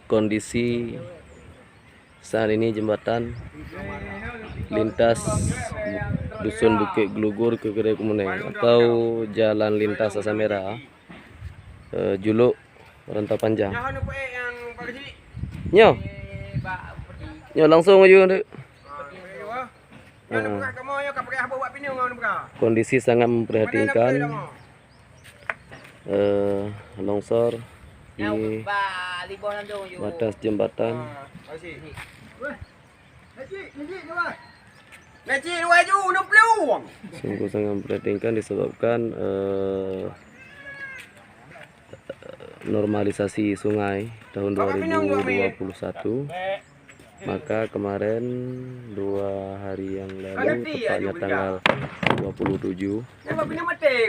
kondisi saat ini jembatan lintas Dusun Bukit Gelugur ke Kedai Kemuneng atau Jalan Lintas Asa Merah, juluk Rantau Panjang. Nyo, langsung aja dek. Kondisi sangat memprihatinkan. Longsor di batas jembatan. Sungguh sangat memprihatinkan disebabkan normalisasi sungai tahun 2021. Maka kemarin 2 hari yang lalu, tepatnya tanggal 27, 28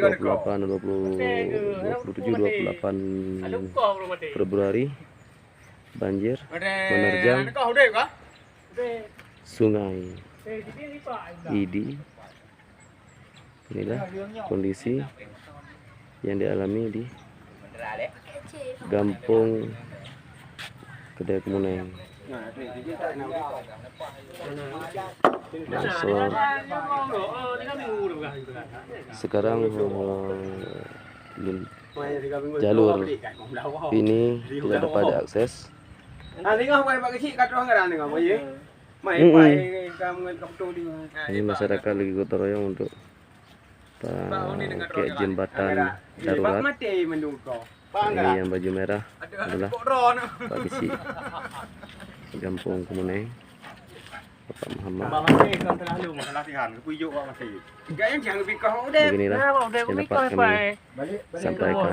Februari, banjir menerjang sungai Idi. Inilah kondisi yang dialami di Gampung Kedai Kemuneng. Longsor sekarang jalur ini tidak dapat diakses. Ini masyarakat lagi gotong royong untuk pakai jembatan darurat. Ini yang baju merah adalah Pak Disi Gampung Kemuneng, Bapak Muhammad. Beginilah yang dapat kami sampaikan.